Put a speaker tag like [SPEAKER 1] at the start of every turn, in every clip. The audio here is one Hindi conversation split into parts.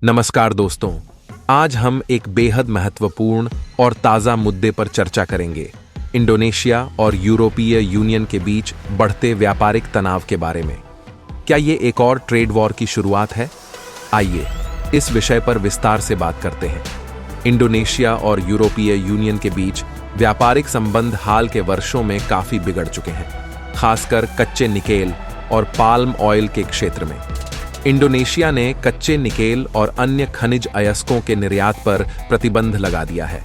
[SPEAKER 1] नमस्कार दोस्तों, आज हम एक बेहद महत्वपूर्ण और ताज़ा मुद्दे पर चर्चा करेंगे, इंडोनेशिया और यूरोपीय यूनियन के बीच बढ़ते व्यापारिक तनाव के बारे में। क्या ये एक और ट्रेड वॉर की शुरुआत है? आइए, इस विषय पर विस्तार से बात करते हैं। इंडोनेशिया और यूरोपीय यूनियन के बीच व्यापारिक संबंध हाल के वर्षों में काफ़ी बिगड़ चुके हैं, खासकर कच्चे निकेल और पाल्म ऑयल के क्षेत्र में। इंडोनेशिया ने कच्चे निकेल और अन्य खनिज अयस्कों के निर्यात पर प्रतिबंध लगा दिया है।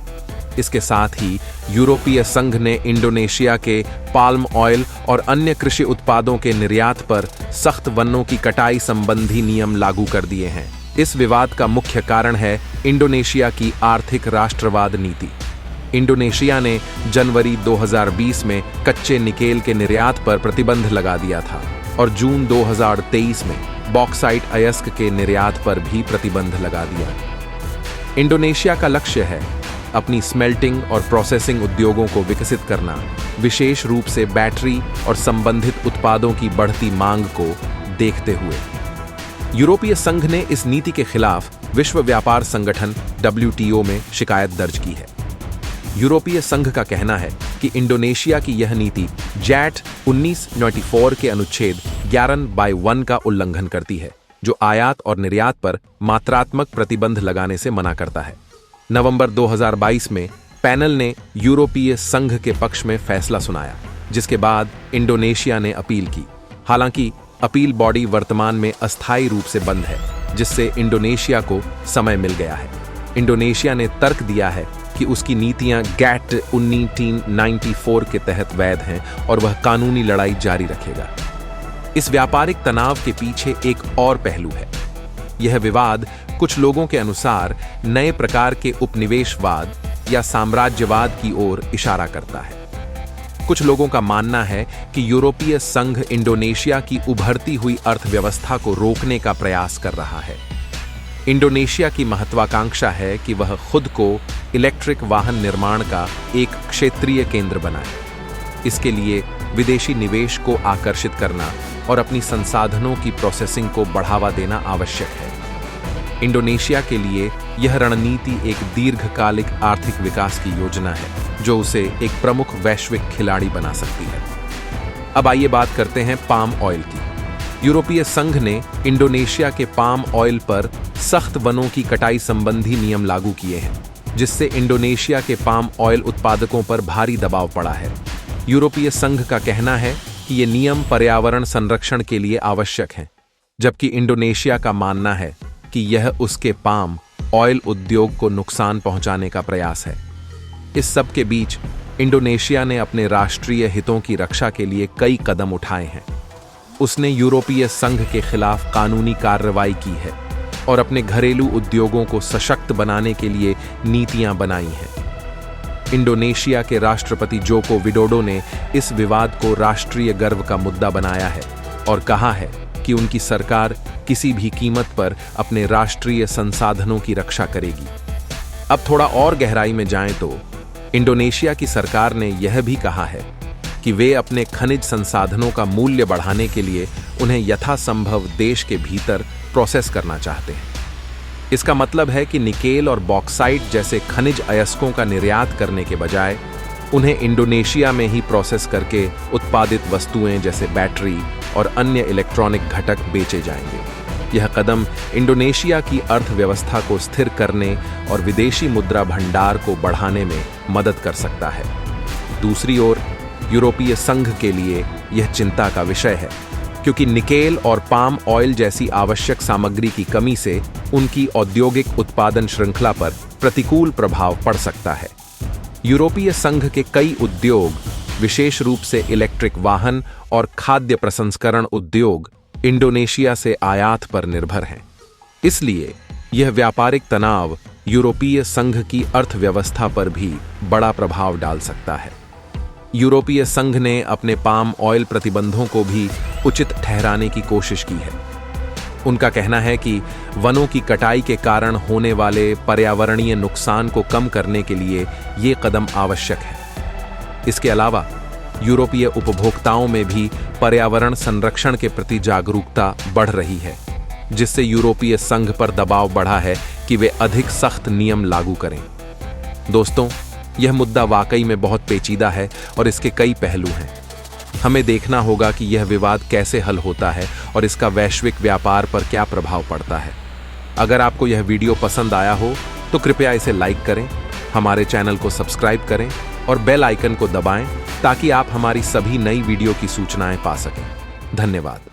[SPEAKER 1] इसके साथ ही यूरोपीय संघ ने इंडोनेशिया के पाल्म ऑयल और अन्य कृषि उत्पादों के निर्यात पर सख्त वनों की कटाई संबंधी नियम लागू कर दिए हैं। इस विवाद का मुख्य कारण है इंडोनेशिया की आर्थिक राष्ट्रवाद नीति। इंडोनेशिया ने जनवरी 2020 में कच्चे निकेल के निर्यात पर प्रतिबंध लगा दिया था और जून 2023 में बॉक्साइट अयस्क के निर्यात पर भी प्रतिबंध लगा दिया। इंडोनेशिया का लक्ष्य है अपनी स्मेल्टिंग और प्रोसेसिंग उद्योगों को विकसित करना, विशेष रूप से बैटरी और संबंधित उत्पादों की बढ़ती मांग को देखते हुए। यूरोपीय संघ ने इस नीति के खिलाफ विश्व व्यापार संगठन WTO में शिकायत दर्ज की है। यूरोपीय संघ का कहना है कि इंडोनेशिया की यह नीति जैट 1994 के अनुच्छेद 11(1) का उल्लंघन करती है, जो आयात और निर्यात पर मात्रात्मक प्रतिबंध लगाने से मना करता है। नवंबर 2022 में पैनल ने यूरोपीय संघ के पक्ष में फैसला सुनाया, जिसके बाद इंडोनेशिया ने अपील की। हालांकि अपील बॉडी वर्तमान में अस्थायी रूप से बंद है, जिससे इंडोनेशिया को समय मिल गया है। इंडोनेशिया ने तर्क दिया है कि उसकी नीतियां गैट 1994 के तहत वैध हैं और वह कानूनी लड़ाई जारी रखेगा। इस व्यापारिक तनाव के पीछे एक और पहलू है। यह विवाद कुछ लोगों के अनुसार नए प्रकार के उपनिवेशवाद या साम्राज्यवाद की ओर इशारा करता है। कुछ लोगों का मानना है कि यूरोपीय संघ इंडोनेशिया की उभरती हुई अर्थव्यवस्था को रोकने का प्रयास कर रहा है। इंडोनेशिया की महत्वाकांक्षा है कि वह खुद को इलेक्ट्रिक वाहन निर्माण का एक क्षेत्रीय केंद्र बनाए। इसके लिए विदेशी निवेश को आकर्षित करना और अपनी संसाधनों की प्रोसेसिंग को बढ़ावा देना आवश्यक है। इंडोनेशिया के लिए यह रणनीति एक दीर्घकालिक आर्थिक विकास की योजना है, जो उसे एक प्रमुख वैश्विक खिलाड़ी बना सकती है। अब आइए बात करते हैं पाम ऑयल की। यूरोपीय संघ ने इंडोनेशिया के पाम ऑयल पर सख्त वनों की कटाई संबंधी नियम लागू किए हैं, जिससे इंडोनेशिया के पाम ऑयल उत्पादकों पर भारी दबाव पड़ा है। यूरोपीय संघ का कहना है कि ये नियम पर्यावरण संरक्षण के लिए आवश्यक हैं, जबकि इंडोनेशिया का मानना है कि यह उसके पाम ऑयल उद्योग को नुकसान पहुंचाने का प्रयास है। इस सब के बीच इंडोनेशिया ने अपने राष्ट्रीय हितों की रक्षा के लिए कई कदम उठाए हैं। उसने यूरोपीय संघ के खिलाफ कानूनी कार्रवाई की है और अपने घरेलू उद्योगों को सशक्त बनाने के लिए नीतियां बनाई हैं। इंडोनेशिया के राष्ट्रपति जोको विडोडो ने इस विवाद को राष्ट्रीय गर्व का मुद्दा बनाया है और कहा है कि उनकी सरकार किसी भी कीमत पर अपने राष्ट्रीय संसाधनों की रक्षा करेगी। अब थोड़ा और गहराई में जाएं तो इंडोनेशिया की सरकार ने यह भी कहा है कि वे अपने खनिज संसाधनों का मूल्य बढ़ाने के लिए उन्हें यथासंभव देश के भीतर प्रोसेस करना चाहते हैं। इसका मतलब है कि निकेल और बॉक्साइट जैसे खनिज अयस्कों का निर्यात करने के बजाय उन्हें इंडोनेशिया में ही प्रोसेस करके उत्पादित वस्तुएं जैसे बैटरी और अन्य इलेक्ट्रॉनिक घटक बेचे जाएंगे। यह कदम इंडोनेशिया की अर्थव्यवस्था को स्थिर करने और विदेशी मुद्रा भंडार को बढ़ाने में मदद कर सकता है। दूसरी ओर यूरोपीय संघ के लिए यह चिंता का विषय है, क्योंकि निकेल और पाम ऑयल जैसी आवश्यक सामग्री की कमी से उनकी औद्योगिक उत्पादन श्रृंखला पर प्रतिकूल प्रभाव पड़ सकता है। यूरोपीय संघ के कई उद्योग, विशेष रूप से इलेक्ट्रिक वाहन और खाद्य प्रसंस्करण उद्योग, इंडोनेशिया से आयात पर निर्भर हैं। इसलिए यह व्यापारिक तनाव यूरोपीय संघ की अर्थव्यवस्था पर भी बड़ा प्रभाव डाल सकता है। यूरोपीय संघ ने अपने पाम ऑयल प्रतिबंधों को भी उचित ठहराने की कोशिश की है। उनका कहना है कि वनों की कटाई के कारण होने वाले पर्यावरणीय नुकसान को कम करने के लिए ये कदम आवश्यक है। इसके अलावा यूरोपीय उपभोक्ताओं में भी पर्यावरण संरक्षण के प्रति जागरूकता बढ़ रही है, जिससे यूरोपीय संघ पर दबाव बढ़ा है कि वे अधिक सख्त नियम लागू करें। दोस्तों, यह मुद्दा वाकई में बहुत पेचीदा है और इसके कई पहलू हैं। हमें देखना होगा कि यह विवाद कैसे हल होता है और इसका वैश्विक व्यापार पर क्या प्रभाव पड़ता है। अगर आपको यह वीडियो पसंद आया हो तो कृपया इसे लाइक करें, हमारे चैनल को सब्सक्राइब करें और बेल आइकन को दबाएं ताकि आप हमारी सभी नई वीडियो की सूचनाएं पा सकें। धन्यवाद।